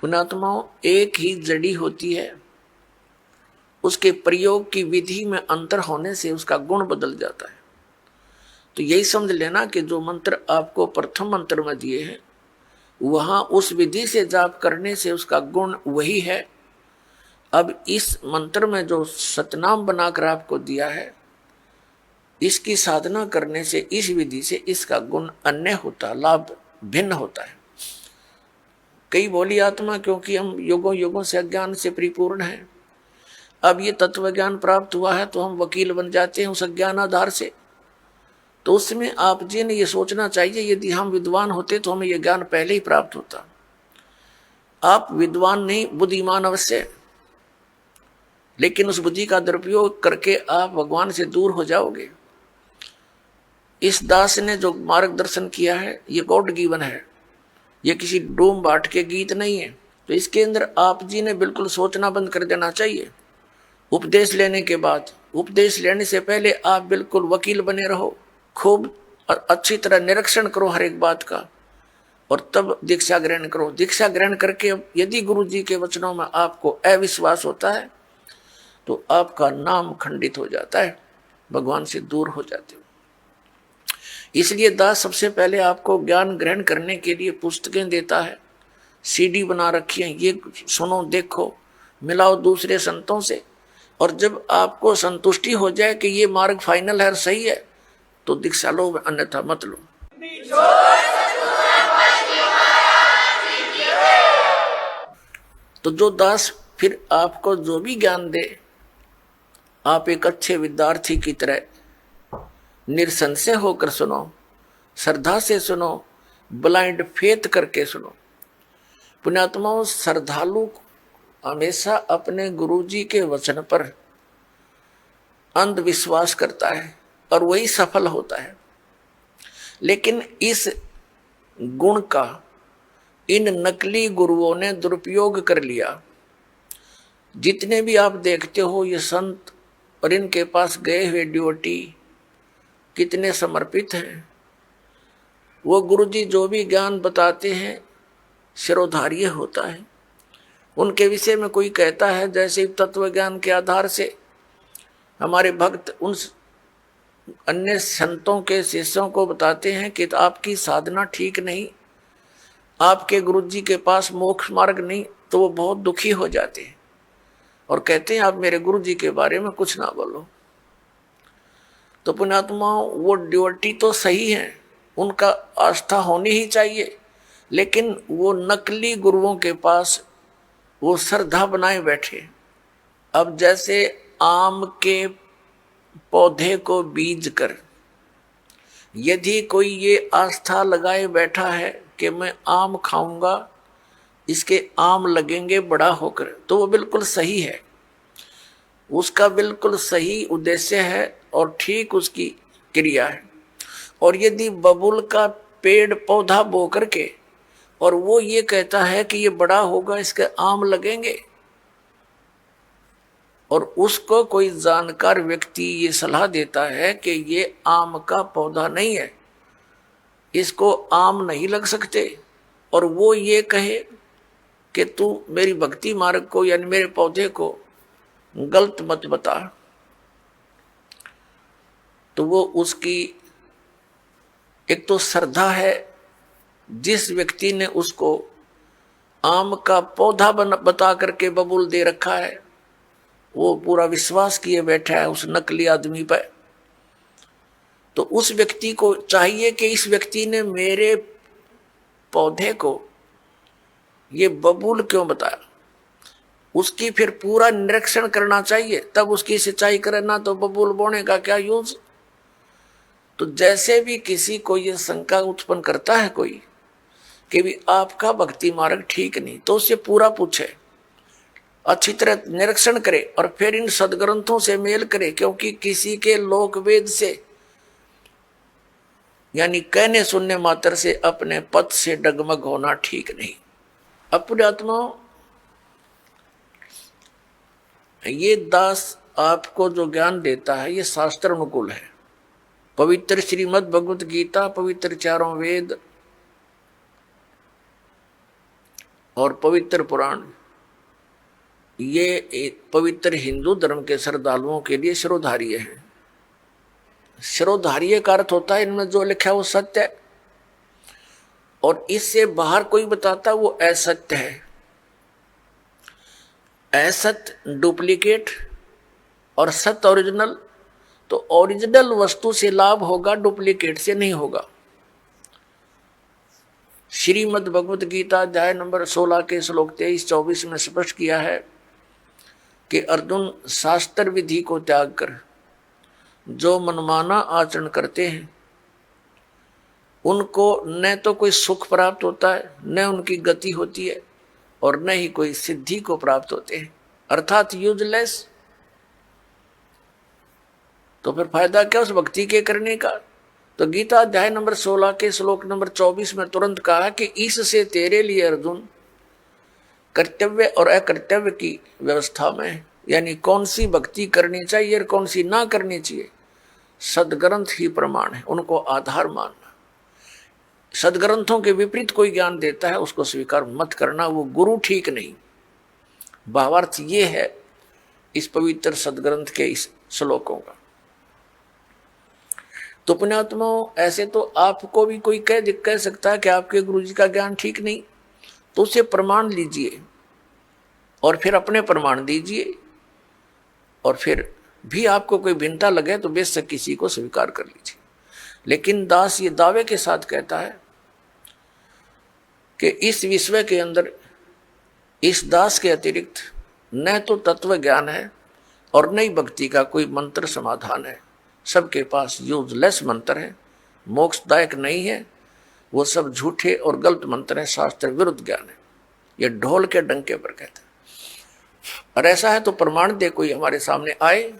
पुण्यात्माओं, एक ही जड़ी होती है, उसके प्रयोग की विधि में अंतर होने से उसका गुण बदल जाता है। तो यही समझ लेना कि जो मंत्र आपको प्रथम मंत्र में दिए हैं वहां उस विधि से जाप करने से उसका गुण वही है। अब इस मंत्र में जो सतनाम बनाकर आपको दिया है, इसकी साधना करने से, इस विधि से इसका गुण अन्य होता, लाभ भिन्न होता है। कई बोली आत्मा, क्योंकि हम युगों युगों से अज्ञान से परिपूर्ण हैं, अब ये तत्व ज्ञान प्राप्त हुआ है तो हम वकील बन जाते हैं उस अज्ञान आधार से। तो उसमें आप जी ने ये सोचना चाहिए, यदि हम विद्वान होते तो हमें यह ज्ञान पहले ही प्राप्त होता। आप विद्वान नहीं, बुद्धिमान अवश्य, लेकिन उस बुद्धि का दुरुपयोग करके आप भगवान से दूर हो जाओगे। इस दास ने जो मार्गदर्शन किया है ये गॉड गिवन है, ये किसी डूम बाट के गीत नहीं है। तो इसके अंदर आप जी ने बिल्कुल सोचना बंद कर देना चाहिए। उपदेश लेने के बाद, उपदेश लेने से पहले आप बिल्कुल वकील बने रहो, खूब अच्छी तरह निरीक्षण करो हर एक बात का, और तब दीक्षा ग्रहण करो। दीक्षा ग्रहण करके यदि गुरु जी के वचनों में आपको अविश्वास होता है तो आपका नाम खंडित हो जाता है, भगवान से दूर हो जाते हो। इसलिए दास सबसे पहले आपको ज्ञान ग्रहण करने के लिए पुस्तकें देता है, सीडी बना रखी है, ये सुनो, देखो, मिलाओ दूसरे संतों से, और जब आपको संतुष्टि हो जाए कि ये मार्ग फाइनल है, सही है, तो दीक्षा लो, अन्यथा मत लो। तो जो दास फिर आपको जो भी ज्ञान दे, आप एक अच्छे विद्यार्थी की तरह निरसंशय होकर सुनो, श्रद्धा से सुनो, ब्लाइंड फेथ करके सुनो। पुण्यात्माओं, श्रद्धालु हमेशा अपने गुरुजी के वचन पर अंधविश्वास करता है और वही सफल होता है। लेकिन इस गुण का इन नकली गुरुओं ने दुरुपयोग कर लिया। जितने भी आप देखते हो ये संत और इनके पास गए हुए डिवोटी कितने समर्पित हैं। वो गुरुजी जो भी ज्ञान बताते हैं शिरोधार्य होता है। उनके विषय में कोई कहता है, जैसे तत्व ज्ञान के आधार से हमारे भक्त उन अन्य संतों के शिष्यों को बताते हैं कि आपकी साधना ठीक नहीं, आपके गुरुजी के पास मोक्ष मार्ग नहीं, तो वो बहुत दुखी हो जाते हैं और कहते हैं आप मेरे गुरुजी के बारे में कुछ ना बोलो। तो पुण्यात्माओं, वो ड्यूटी तो सही है, उनका आस्था होनी ही चाहिए, लेकिन वो नकली गुरुओं के पास वो श्रद्धा बनाए बैठे। अब जैसे आम के पौधे को बीज कर यदि कोई ये आस्था लगाए बैठा है कि मैं आम खाऊंगा, इसके आम लगेंगे बड़ा होकर, तो वो बिल्कुल सही है, उसका बिल्कुल सही उद्देश्य है और ठीक उसकी क्रिया है। और यदि बबूल का पेड़ पौधा बो करके और वो ये कहता है कि ये बड़ा होगा, इसके आम लगेंगे, और उसको कोई जानकार व्यक्ति ये सलाह देता है कि ये आम का पौधा नहीं है, इसको आम नहीं लग सकते, और वो ये कहे कि तू मेरी भक्ति मार्ग को यानी मेरे पौधे को गलत मत बता, तो वो उसकी एक तो श्रद्धा है, जिस व्यक्ति ने उसको आम का पौधा बता करके बबूल दे रखा है, वो पूरा विश्वास किए बैठा है उस नकली आदमी पर। तो उस व्यक्ति को चाहिए कि इस व्यक्ति ने मेरे पौधे को ये बबूल क्यों बताया, उसकी फिर पूरा निरीक्षण करना चाहिए, तब उसकी सिंचाई करना, तो बबूल बोने का क्या यूज। तो जैसे भी किसी को ये शंका उत्पन्न करता है कोई कि भी आपका भक्ति मार्ग ठीक नहीं, तो उससे पूरा पूछे, अच्छी तरह निरीक्षण करे और फिर इन सदग्रंथों से मेल करे, क्योंकि किसी के लोक वेद से यानी कहने सुनने मात्र से अपने पद से डगमग होना ठीक नहीं। अपने आत्मा ये दास आपको जो ज्ञान देता है ये शास्त्र अनुकूल है। पवित्र श्रीमद् भगवत गीता, पवित्र चारों वेद, और पवित्र पुराण ये एक पवित्र हिंदू धर्म के श्रद्धालुओं के लिए शिरोधार्य है। शिरोधार्य का अर्थ होता है इनमें जो लिखा है वो सत्य है, और इससे बाहर कोई बताता वो असत्य है। असत्य डुप्लीकेट और सत्य ओरिजिनल। तो ओरिजिनल वस्तु से लाभ होगा, डुप्लीकेट से नहीं होगा। श्रीमद् भगवत गीता अध्याय नंबर 16 के श्लोक 23-24 में स्पष्ट किया है कि अर्जुन, शास्त्र विधि को त्याग कर जो मनमाना आचरण करते हैं उनको न तो कोई सुख प्राप्त होता है, न उनकी गति होती है, और न ही कोई सिद्धि को प्राप्त होते हैं, अर्थात यूजलेस। तो फिर फायदा क्या उस भक्ति के करने का? तो गीता अध्याय नंबर 16 के श्लोक नंबर 24 में तुरंत कहा कि इससे तेरे लिए अर्जुन कर्तव्य और अकर्तव्य की व्यवस्था में, यानी कौन सी भक्ति करनी चाहिए और कौन सी ना करनी चाहिए, सदग्रंथ ही प्रमाण है, उनको आधार मानना। सदग्रंथों के विपरीत कोई ज्ञान देता है उसको स्वीकार मत करना, वो गुरु ठीक नहीं। भावार्थ ये है इस पवित्र सदग्रंथ के इस श्लोकों का। तो पुण्यात्माओं, ऐसे तो आपको भी कोई कह सकता है कि आपके गुरुजी का ज्ञान ठीक नहीं, तो उसे प्रमाण लीजिए और फिर अपने प्रमाण दीजिए, और फिर भी आपको कोई भिन्नता लगे तो बेशक किसी को स्वीकार कर लीजिए। लेकिन दास ये दावे के साथ कहता है कि इस विश्व के अंदर इस दास के अतिरिक्त न तो तत्व ज्ञान है और न ही भक्ति का कोई मंत्र समाधान है। सबके पास यूजलेस मंत्र है, मोक्षदायक नहीं है, वो सब झूठे और गलत मंत्र है, शास्त्र विरुद्ध ज्ञान है। ये ढोल के डंके पर कहते हैं। और ऐसा है तो प्रमाण दे कोई हमारे सामने आए।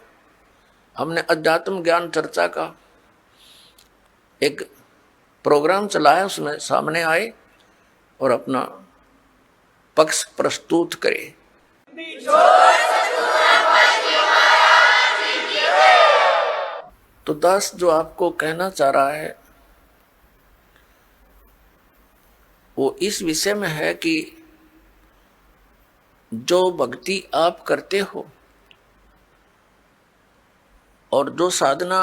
हमने अध्यात्म ज्ञान चर्चा का एक प्रोग्राम चलाया, उसमें सामने आए और अपना पक्ष प्रस्तुत करे। तो दास जो आपको कहना चाह रहा है वो इस विषय में है कि जो भक्ति आप करते हो और जो साधना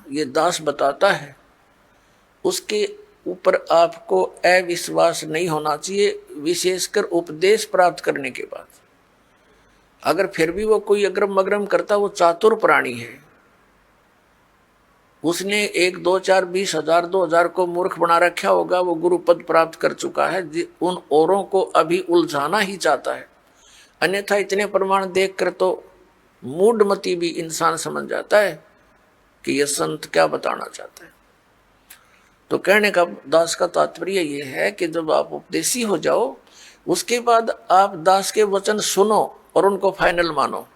ये दास बताता है उसके ऊपर आपको अविश्वास नहीं होना चाहिए, विशेषकर उपदेश प्राप्त करने के बाद। अगर फिर भी वो कोई अग्रम मग्रम करता, वो चातुर प्राणी है, उसने 1, 2, 4, 20 हजार 2000 को मूर्ख बना रखा होगा, वो गुरु पद प्राप्त कर चुका है, उन औरों को अभी उलझाना ही चाहता है। अन्यथा इतने प्रमाण देखकर तो मूढ़मती भी इंसान समझ जाता है कि यह संत क्या बताना चाहता है। तो कहने का दास का तात्पर्य यह है कि जब आप उपदेशी हो जाओ उसके बाद आप दास के वचन सुनो और उनको फाइनल मानो।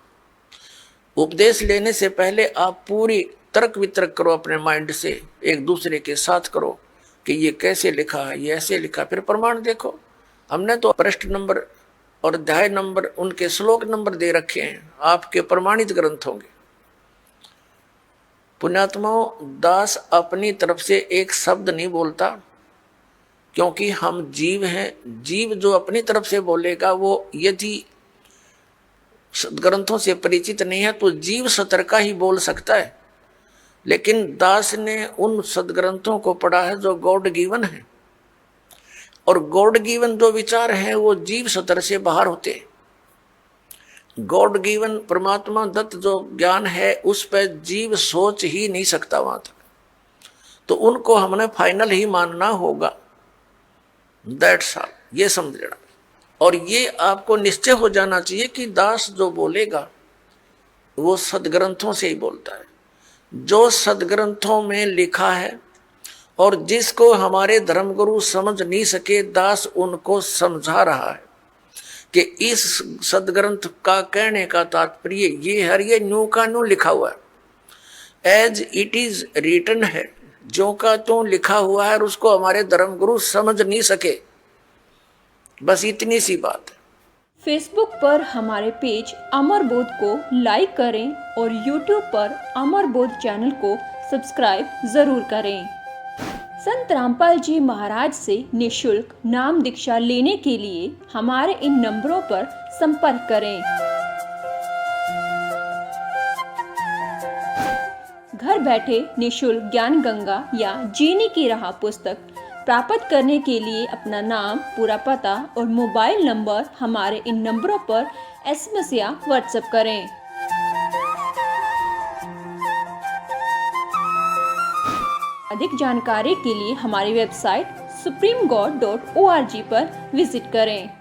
उपदेश लेने से पहले आप पूरी तर्क वितर्क करो अपने माइंड से, एक दूसरे के साथ करो कि ये कैसे लिखा है, ये ऐसे लिखा, फिर प्रमाण देखो। हमने तो पृष्ठ नंबर और अध्याय नंबर, उनके श्लोक नंबर दे रखे हैं, आपके प्रमाणित ग्रंथ होंगे। पुण्यात्माओं, दास अपनी तरफ से एक शब्द नहीं बोलता, क्योंकि हम जीव हैं। जीव जो अपनी तरफ से बोलेगा वो यदि ग्रंथों से परिचित नहीं है तो जीव सतर का ही बोल सकता है। लेकिन दास ने उन सदग्रंथों को पढ़ा है जो गॉड गिवन है, और गॉड गिवन जो विचार हैं वो जीव सतर से बाहर होते हैं। गॉड गिवन परमात्मा दत्त जो ज्ञान है उस पर जीव सोच ही नहीं सकता वहां तक, तो उनको हमने फाइनल ही मानना होगा। दैट्स ऑल, ये समझ लेना। और ये आपको निश्चय हो जाना चाहिए कि दास जो बोलेगा वो सदग्रंथों से ही बोलता है, जो सदग्रंथों में लिखा है, और जिसको हमारे धर्मगुरु समझ नहीं सके दास उनको समझा रहा है कि इस सदग्रंथ का कहने का तात्पर्य ये है, ये न्यू का न्यू लिखा हुआ है, एज इट इज रिटन है, जो का त्यों लिखा हुआ है, और उसको हमारे धर्मगुरु समझ नहीं सके। बस इतनी सी बात है। फेसबुक पर हमारे पेज अमर बोध को लाइक करें और यूट्यूब पर अमर बोध चैनल को सब्सक्राइब जरूर करें। संत रामपाल जी महाराज से निःशुल्क नाम दीक्षा लेने के लिए हमारे इन नंबरों पर संपर्क करें। घर बैठे निःशुल्क ज्ञान गंगा या जीने की राह पुस्तक प्राप्त करने के लिए अपना नाम, पूरा पता और मोबाइल नंबर हमारे इन नंबरों पर SMS या WhatsApp करें। अधिक जानकारी के लिए हमारी वेबसाइट supremegod.org पर विजिट करें।